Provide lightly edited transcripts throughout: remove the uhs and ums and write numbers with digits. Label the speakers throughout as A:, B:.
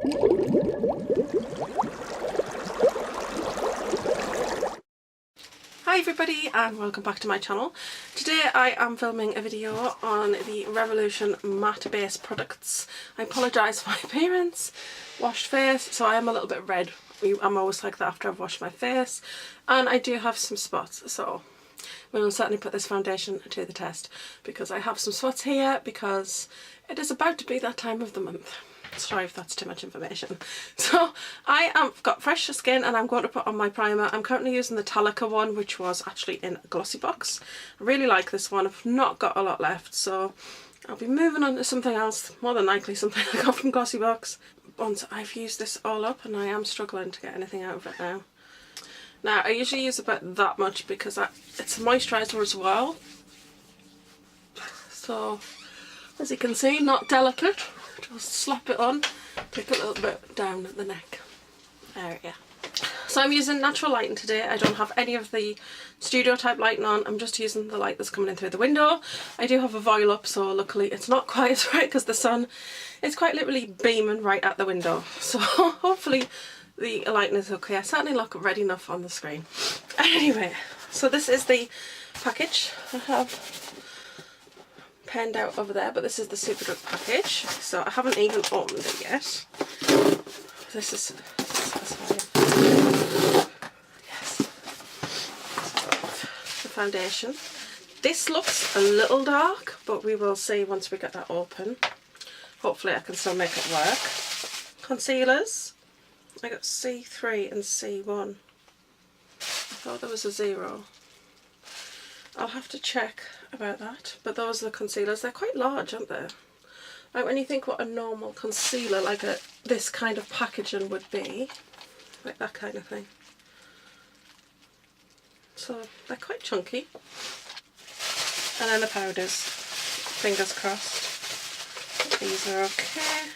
A: Hi everybody and welcome back to my channel. Today I am filming a video on the Revolution matte base products. I apologise for my appearance, washed face, so I am a little bit red. I'm always like that after I've washed my face, and I do have some spots, so we will certainly put this foundation to the test because I have some spots here because it is about to be that time of the month. Sorry if that's too much information. So I have got fresh skin and I'm going to put on my primer. I'm currently using the Talica one, which was actually in a glossy box. I really like this one. I've not got a lot left, so I'll be moving on to something else, more than likely something I got from glossy box, once I've used this all up, and I am struggling to get anything out of it now. Now I usually use about that much because it's a moisturiser as well. So as you can see, not delicate. Just slap it on, take a little bit down at the neck area. So I'm using natural lighting today. I don't have any of the studio type lighting on. I'm just using the light that's coming in through the window. I do have a voile up, so luckily it's not quite as bright because the sun is quite literally beaming right at the window. So hopefully the lighting is okay. I certainly look red enough on the screen. Anyway, so this is the package I have penned out over there, but this is the Superdrug package, so I haven't even opened it yet. This is yes, the foundation. This looks a little dark, but we will see once we get that open. Hopefully I can still make it work. Concealers, I got C3 and C1. I thought there was a 0. I'll have to check about that, but those are the concealers. They're quite large, aren't they? Like when you think what a normal concealer, like this kind of packaging would be, like that kind of thing. So they're quite chunky. And then the powders, fingers crossed these are okay.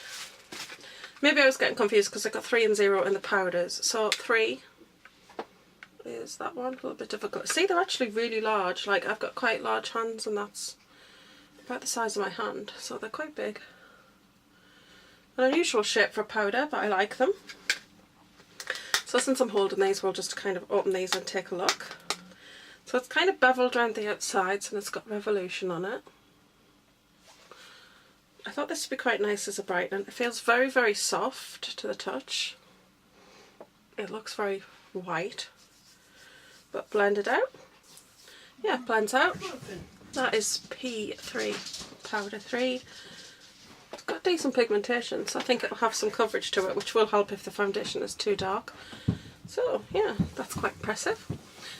A: Maybe I was getting confused because I got 3 and 0 in the powders. So 3 is that one, a little bit difficult. See, they're actually really large. Like, I've got quite large hands and that's about the size of my hand, so they're quite big. An unusual shape for powder, but I like them. So since I'm holding these, we'll just kind of open these and take a look. So it's kind of beveled around the outsides and it's got Revolution on it. I thought this would be quite nice as a brightening. It feels very, very soft to the touch. It looks very white. But blended out. Yeah, blends out. That is P3, powder 3. It's got decent pigmentation, so I think it'll have some coverage to it, which will help if the foundation is too dark. So yeah, that's quite impressive.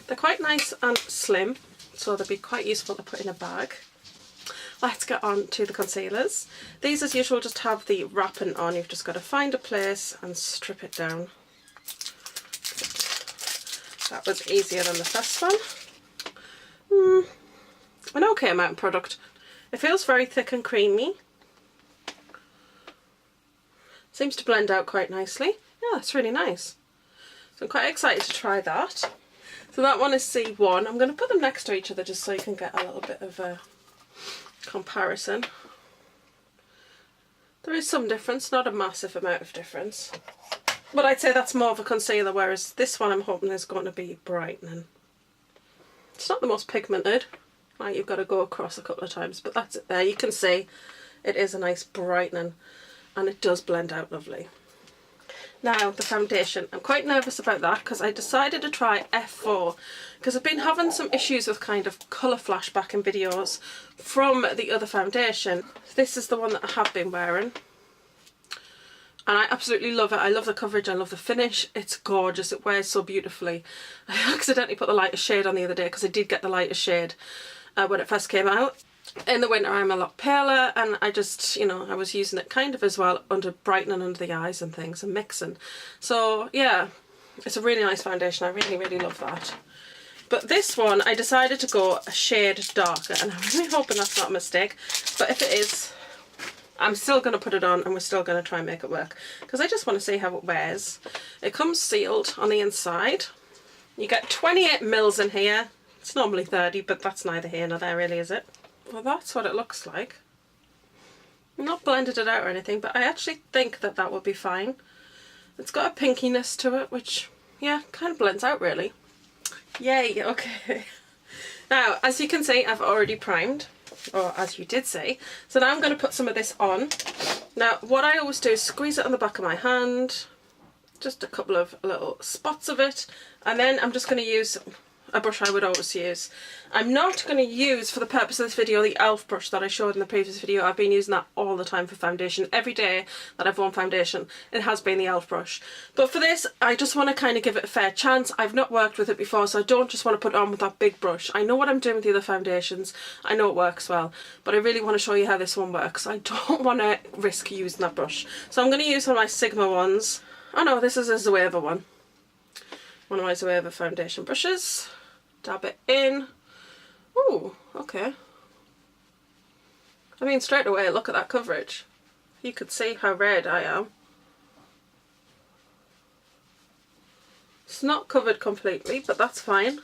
A: They're quite nice and slim, so they'll be quite useful to put in a bag. Let's get on to the concealers. These, as usual, just have the wrapping on. You've just got to find a place and strip it down. That was easier than the first one. An okay amount of product. It feels very thick and creamy. Seems to blend out quite nicely. Yeah, it's really nice. So I'm quite excited to try that. So that one is C1. I'm going to put them next to each other just so you can get a little bit of a comparison. There is some difference, not a massive amount of difference. But I'd say that's more of a concealer, whereas this one I'm hoping is going to be brightening. It's not the most pigmented, like you've got to go across a couple of times, but that's it there. You can see it is a nice brightening and it does blend out lovely. Now the foundation, I'm quite nervous about that because I decided to try F4 because I've been having some issues with kind of colour flashback in videos from the other foundation. This is the one that I have been wearing. And I absolutely love it. I love the coverage, I love the finish. It's gorgeous, it wears so beautifully. I accidentally put the lighter shade on the other day because I did get the lighter shade when it first came out. In the winter I'm a lot paler and I just, you know, I was using it kind of as well under brightening under the eyes and things and mixing. So yeah, it's a really nice foundation. I really, really love that. But this one, I decided to go a shade darker and I'm really hoping that's not a mistake. But if it is, I'm still going to put it on and we're still going to try and make it work because I just want to see how it wears. It comes sealed on the inside. You get 28 mils in here. It's normally 30, but that's neither here nor there really, is it? Well, that's what it looks like. I've not blended it out or anything, but I actually think that that would be fine. It's got a pinkiness to it, which, yeah, kind of blends out really. Yay, okay. Now, as you can see, I've already primed, or as you did say. So now I'm going to put some of this on. Now, what I always do is squeeze it on the back of my hand, just a couple of little spots of it, and then I'm just going to use a brush I would always use. I'm not going to use, for the purpose of this video, the e.l.f. brush that I showed in the previous video. I've been using that all the time for foundation. Every day that I've worn foundation, it has been the e.l.f. brush. But for this, I just want to kind of give it a fair chance. I've not worked with it before, so I don't just want to put it on with that big brush. I know what I'm doing with the other foundations. I know it works well, but I really want to show you how this one works. I don't want to risk using that brush. So I'm going to use one of my Sigma ones. Oh no, this is a Zoeva one. One of my Zoeva foundation brushes. Dab it in. Ooh, okay. I mean, straight away, look at that coverage. You could see how red I am. It's not covered completely, but that's fine.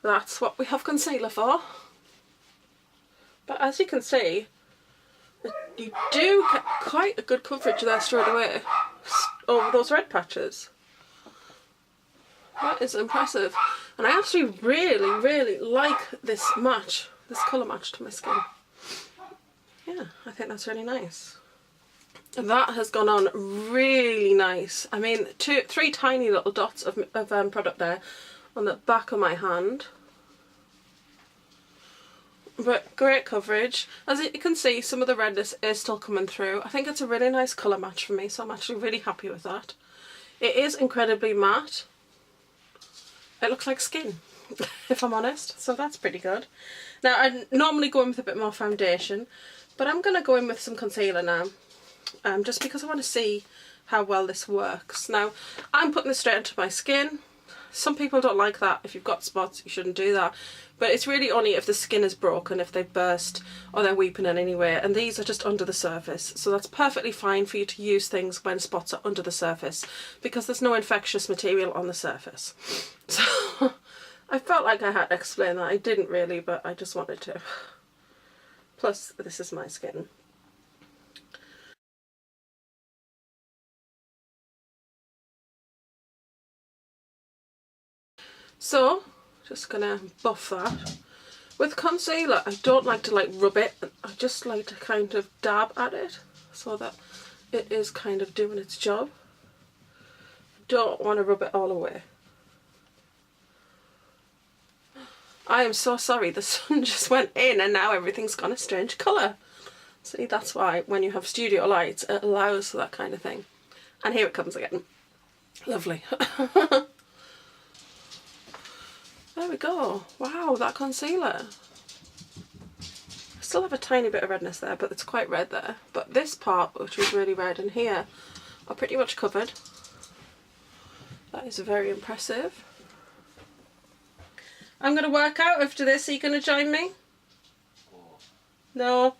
A: That's what we have concealer for. But as you can see, you do get quite a good coverage there straight away over those red patches. That is impressive. And I actually really like this match, this colour match to my skin. Yeah, I think that's really nice. That has gone on really nice. I mean, three tiny little dots of product there on the back of my hand. But great coverage. As you can see, some of the redness is still coming through. I think it's a really nice colour match for me, so I'm actually really happy with that. It is incredibly matte. It looks like skin, if I'm honest, so that's pretty good. Now, I normally go in with a bit more foundation, but I'm going to go in with some concealer now, just because I want to see how well this works. Now, I'm putting this straight into my skin. Some people don't like that. If you've got spots, you shouldn't do that. But it's really only if the skin is broken, if they burst, or they're weeping in any way. And these are just under the surface. So that's perfectly fine for you to use things when spots are under the surface, because there's no infectious material on the surface. So I felt like I had to explain that. I didn't really, but I just wanted to. Plus, this is my skin. So, just gonna buff that. With concealer, I don't like to rub it. I just like to kind of dab at it so that it is kind of doing its job. I don't want to rub it all away. I am so sorry, the sun just went in and now everything's gone a strange colour. See, that's why when you have studio lights, it allows for that kind of thing. And here it comes again. Lovely. There we go. Wow, that concealer. I still have a tiny bit of redness there, but it's quite red there. But this part, which was really red, and here, are pretty much covered. That is very impressive. I'm going to work out after this. Are you going to join me? No?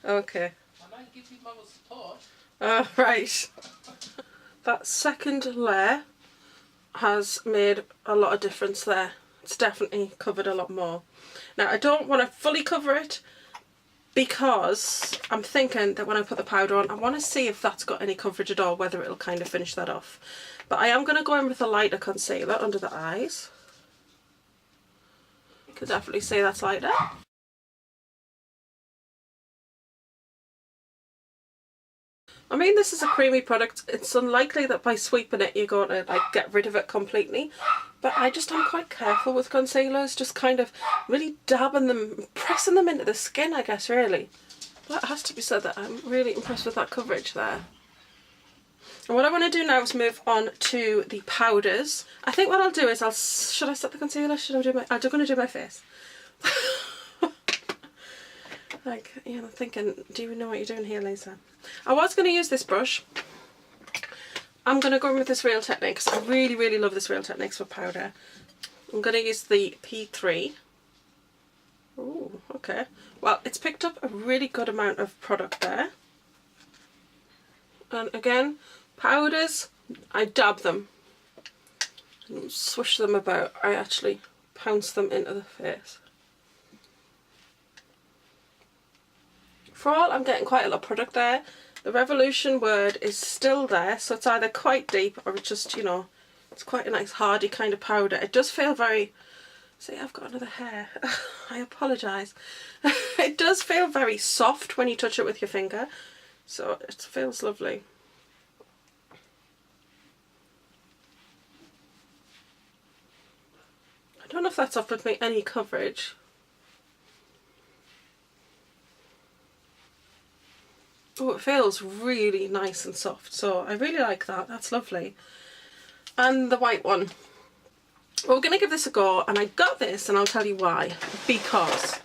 A: Okay. I might give you moral support. Oh, right. That second layer has made a lot of difference there. It's definitely covered a lot more. Now, I don't want to fully cover it because I'm thinking that when I put the powder on, I want to see if that's got any coverage at all, whether it'll kind of finish that off. But I am going to go in with a lighter concealer under the eyes. You can definitely see that's lighter. I mean, this is a creamy product. It's unlikely that by sweeping it you're going to get rid of it completely. But I'm quite careful with concealers, just kind of really dabbing them, pressing them into the skin, I guess, really. That has to be said, that I'm really impressed with that coverage there. And what I want to do now is move on to the powders. I think what I'll do is should I set the concealer? Should I do I'm going to do my face. I'm thinking, do you know what you're doing here, Lisa? I was going to use this brush. I'm going to go in with this Real Techniques. I really love this Real Techniques for powder. I'm going to use the P3. Ooh, okay. Well, it's picked up a really good amount of product there. And again, powders, I dab them. And swish them about. I actually pounce them into the face. For all, I'm getting quite a lot of product there. The Revolution word is still there, so it's either quite deep or it's just, you know, it's quite a nice hardy kind of powder. It does feel very... See, I've got another hair. I apologise. It does feel very soft when you touch it with your finger, so it feels lovely. I don't know if that's offered me any coverage. Oh, it feels really nice and soft, so I really like that. That's lovely. And the white one. Well, we're going to give this a go, and I got this, and I'll tell you why. Because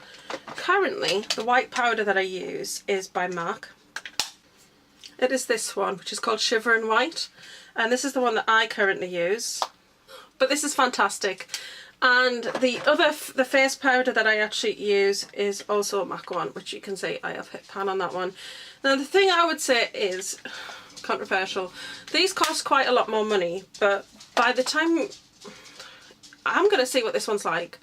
A: currently the white powder that I use is by MAC. It is this one, which is called Shiver and White, and this is the one that I currently use. But this is fantastic. And the face powder that I actually use is also a MAC one, which you can see I have hit pan on that one. Now the thing I would say is controversial. These cost quite a lot more money, but by the time I'm going to see what this one's like,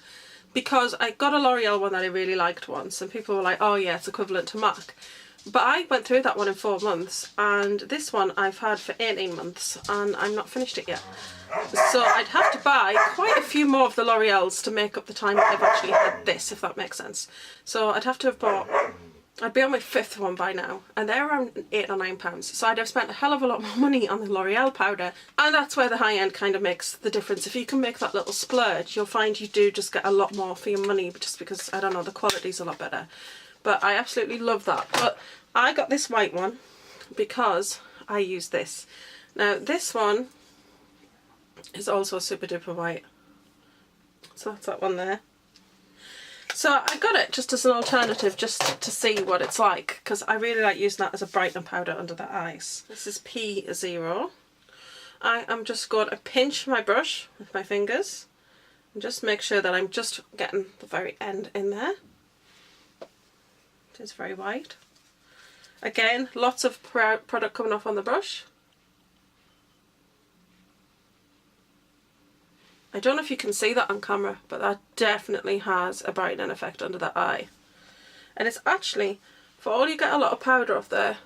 A: because I got a L'Oreal one that I really liked once, and people were like, oh yeah, it's equivalent to MAC. But I went through that one in 4 months, and this one I've had for 18 months, and I'm not finished it yet. So I'd have to buy quite a few more of the L'Oreals to make up the time that I've actually had this, if that makes sense. So I'd have to have bought, I'd be on my 5th one by now, and they're around £8 or £9. So I'd have spent a hell of a lot more money on the L'Oreal powder, and that's where the high end kind of makes the difference. If you can make that little splurge, you'll find you do just get a lot more for your money, just because, I don't know, the quality's a lot better. But I absolutely love that. But I got this white one because I use this. Now this one is also super duper white. So that's that one there. So I got it just as an alternative, just to see what it's like, because I really like using that as a brightening powder under the eyes. This is P0. I am just going to pinch my brush with my fingers and just make sure that I'm just getting the very end in there. It is very white. Again, lots of product coming off on the brush. I don't know if you can see that on camera, but that definitely has a brightening effect under the eye. And it's actually, for all you get a lot of powder off there,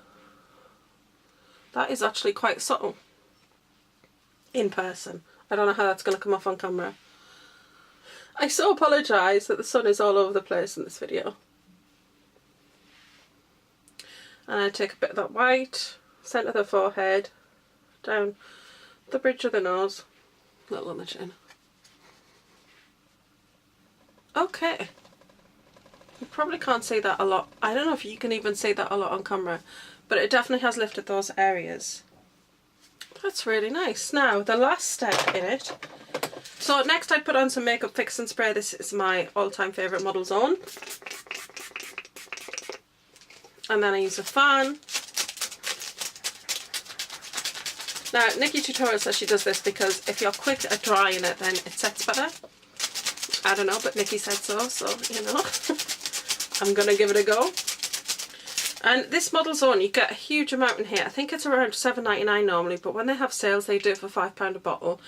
A: that is actually quite subtle in person. I don't know how that's going to come off on camera. I so apologise that the sun is all over the place in this video. And I take a bit of that white, centre of the forehead, down the bridge of the nose, a little on the chin. Okay, you probably can't see that a lot. I don't know if you can even see that a lot on camera, but it definitely has lifted those areas. That's really nice. Now, the last step in it. So next I put on some makeup fixing spray. This is my all-time favourite Model's Own. And then I use a fan. Now, Nikki Tutorial says she does this because if you're quick at drying it, then it sets better. I don't know, but Nikki said so, you know. I'm going to give it a go. And this Model's Own, you get a huge amount in here. I think it's around £7.99 normally, but when they have sales, they do it for £5 a bottle.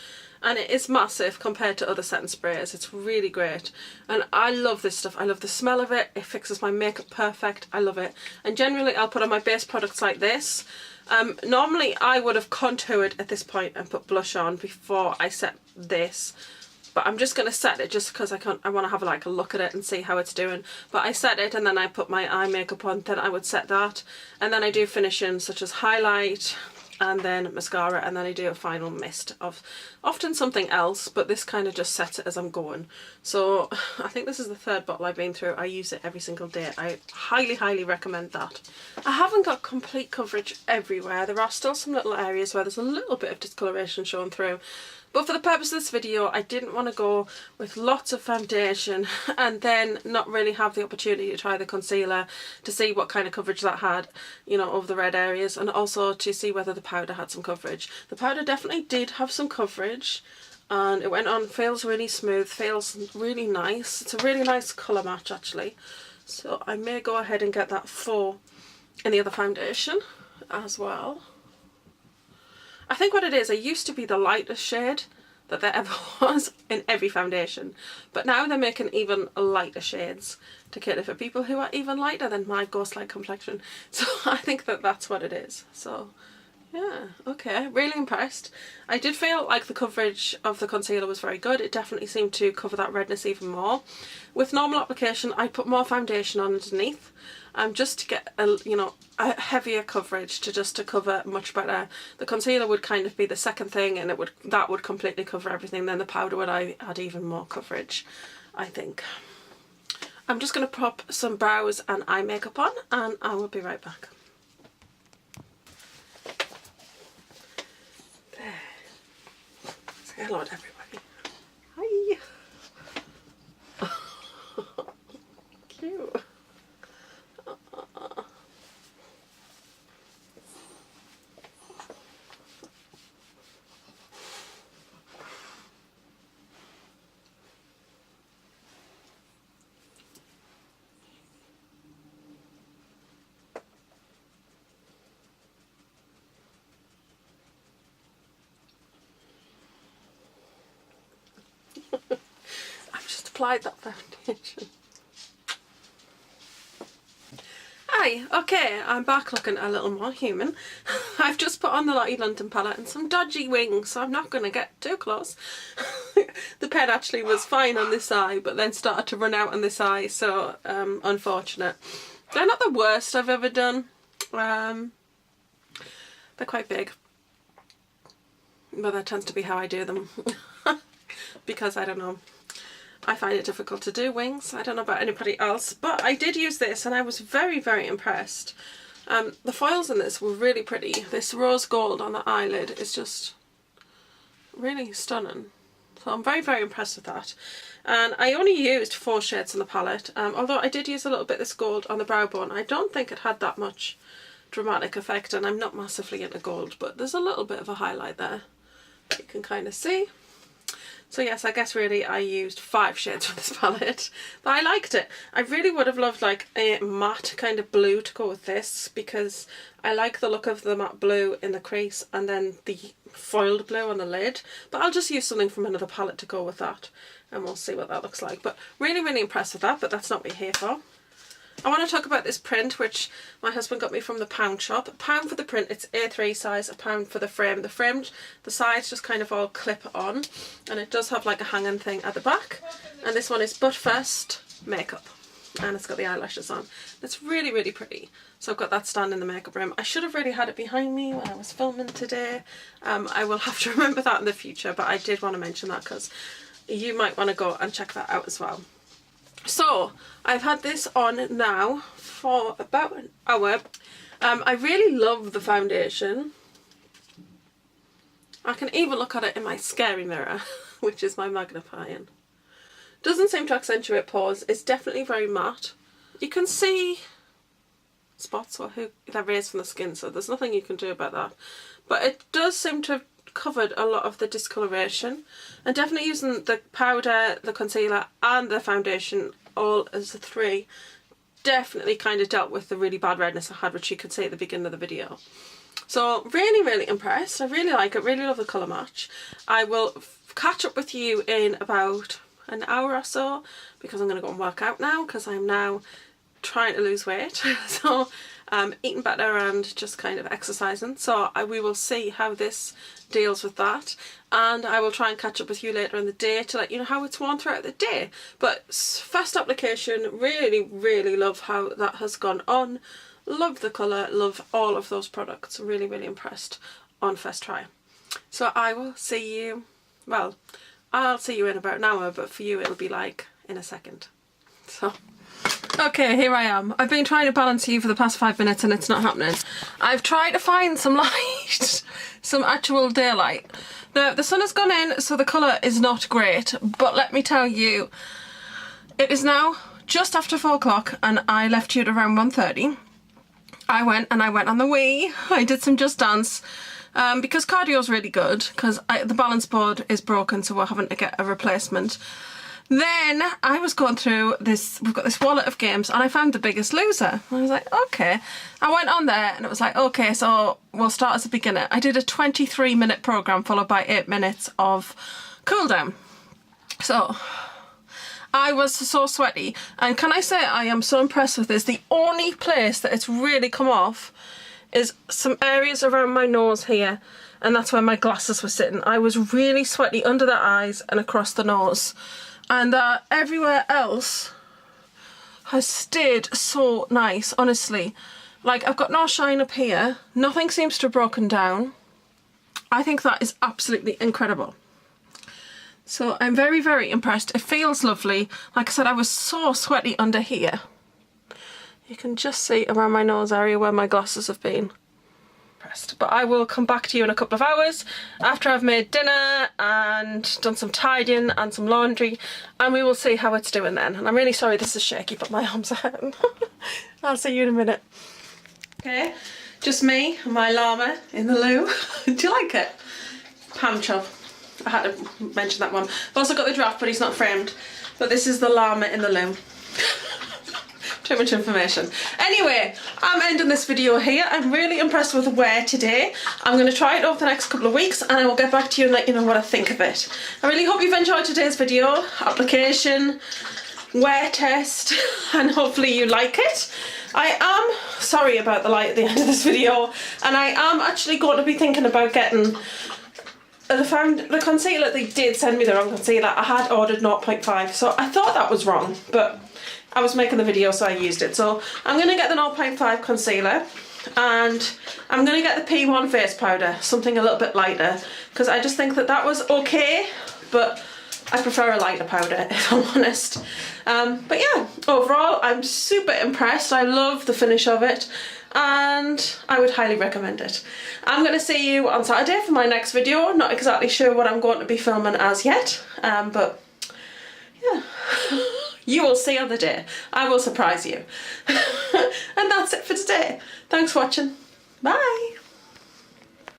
A: And it is massive compared to other setting sprays. It's really great. And I love this stuff. I love the smell of it. It fixes my makeup perfect. I love it. And generally, I'll put on my base products like this. Normally, I would have contoured at this point and put blush on before I set this. But I'm just going to set it just because I want to have like a look at it and see how it's doing. But I set it and then I put my eye makeup on, then I would set that. And then I do finishing such as highlight and then mascara, and then I do a final mist of often something else, but this kind of just sets it as I'm going. So I think this is the 3rd bottle I've been through. I use it every single day. I highly recommend that. I haven't got complete coverage everywhere. There are still some little areas where there's a little bit of discoloration showing through. But for the purpose of this video, I didn't want to go with lots of foundation and then not really have the opportunity to try the concealer to see what kind of coverage that had, you know, over the red areas, and also to see whether the powder had some coverage. The powder definitely did have some coverage, and it went on, feels really smooth, feels really nice. It's a really nice colour match actually. So I may go ahead and get that for any other foundation as well. I think what it is, I used to be the lightest shade that there ever was in every foundation. But now they're making even lighter shades to cater for people who are even lighter than my ghost light complexion. So I think that that's what it is. So yeah, okay, really impressed. I did feel like the coverage of the concealer was very good. It definitely seemed to cover that redness even more. With normal application, I put more foundation on underneath, just to get a, you know, a heavier coverage, to cover much better. The concealer would kind of be the second thing, and that would completely cover everything. Then the powder would add even more coverage, I think. I'm just going to pop some brows and eye makeup on, and I will be right back. Say hello to everybody. Hi. Cute. I've just applied that foundation. Hi, okay, I'm back looking a little more human. I've just put on the Lottie London palette and some dodgy wings, so I'm not going to get too close. The pen actually was fine on this eye, but then started to run out on this eye, so unfortunate. They're not the worst I've ever done. They're quite big, but that tends to be how I do them. Because I don't know, I find it difficult to do wings. I don't know about anybody else, but I did use this and I was very, very impressed. The foils in this were really pretty. This rose gold on the eyelid is just really stunning. So I'm very, very impressed with that. And I only used 4 shades in the palette, although I did use a little bit of this gold on the brow bone. I don't think it had that much dramatic effect, and I'm not massively into gold, but there's a little bit of a highlight there you can kind of see. So yes, I guess really I used 5 shades from this palette, but I liked it. I really would have loved like a matte kind of blue to go with this, because I like the look of the matte blue in the crease and then the foiled blue on the lid. But I'll just use something from another palette to go with that, and we'll see what that looks like. But really, really impressed with that, but that's not what we're here for. I want to talk about this print, which my husband got me from the pound shop. £1 for the print, it's A3 size, £1 for the frame. The frame, the sides just kind of all clip on, and it does have like a hanging thing at the back. And this one is But First Makeup, and it's got the eyelashes on. It's really, really pretty. So I've got that stand in the makeup room. I should have really had it behind me when I was filming today. I will have to remember that in the future, but I did want to mention that because you might want to go and check that out as well. So I've had this on now for about an hour. I really love the foundation. I can even look at it in my scary mirror, which is my magnifying. Doesn't seem to accentuate pores. It's definitely very matte. You can see spots or they're raised from the skin, so there's nothing you can do about that. But it does seem to have covered a lot of the discoloration, and definitely using the powder, the concealer and the foundation all as the 3 definitely kind of dealt with the really bad redness I had, which you could see at the beginning of the video. So really, really impressed. I really like it, really love the colour match. I will catch up with you in about an hour or so, because I'm going to go and work out now, because I'm now trying to lose weight. So eating better and just kind of exercising. So we will see how this deals with that, and I will try and catch up with you later in the day to let you know how it's worn throughout the day. But first application, really, really love how that has gone on. Love the colour, love all of those products. Really, really impressed on first try. So I will see you, well, I'll see you in about an hour, but for you it'll be like in a second. So okay, here I am. I've been trying to balance you for the past 5 minutes and it's not happening. I've tried to find some light, some actual daylight. Now, the sun has gone in, so the colour is not great, but let me tell you, it is now just after 4 o'clock and I left you at around 1:30. I went on the Wii. I did some Just Dance because cardio is really good, because the balance board is broken, so we're having to get a replacement. Then I was going through this, we've got this wallet of games, and I found The Biggest Loser. I was like, okay. I went on there and it was like, okay, so we'll start as a beginner. I did a 23-minute programme followed by 8 minutes of cool down. So I was so sweaty, and can I say I am so impressed with this. The only place that it's really come off is some areas around my nose here, and that's where my glasses were sitting. I was really sweaty under the eyes and across the nose, and everywhere else has stayed so nice, honestly. Like, I've got no shine up here, nothing seems to have broken down. I think that is absolutely incredible. So I'm very, very impressed. It feels lovely. Like I said, I was so sweaty under here. You can just see around my nose area where my glasses have been. But I will come back to you in a couple of hours after I've made dinner and done some tidying and some laundry, and we will see how it's doing then. And I'm really sorry this is shaky, but my arms are hurting. I'll see you in a minute. Okay, just me and my llama in the loo. Do you like it? Ham chub. I had to mention that one. I've also got the draft, but he's not framed. But this is the llama in the loo. Too much information. Anyway, I'm ending this video here. I'm really impressed with the wear today. I'm going to try it over the next couple of weeks, and I will get back to you and let you know what I think of it. I really hope you've enjoyed today's video, application, wear test, and hopefully you like it. I am sorry about the light at the end of this video, and I am actually going to be thinking about getting the concealer. They did send me the wrong concealer. I had ordered 0.5, so I thought that was wrong, but I was making the video, so I used it. So I'm going to get the 0.5 concealer, and I'm going to get the P1 face powder, something a little bit lighter, because I just think that that was okay, but I prefer a lighter powder, if I'm honest. But yeah, overall I'm super impressed. I love the finish of it, and I would highly recommend it. I'm going to see you on Saturday for my next video. Not exactly sure what I'm going to be filming as yet, but yeah. You will see on the day. I will surprise you. And that's it for today. Thanks for watching. Bye.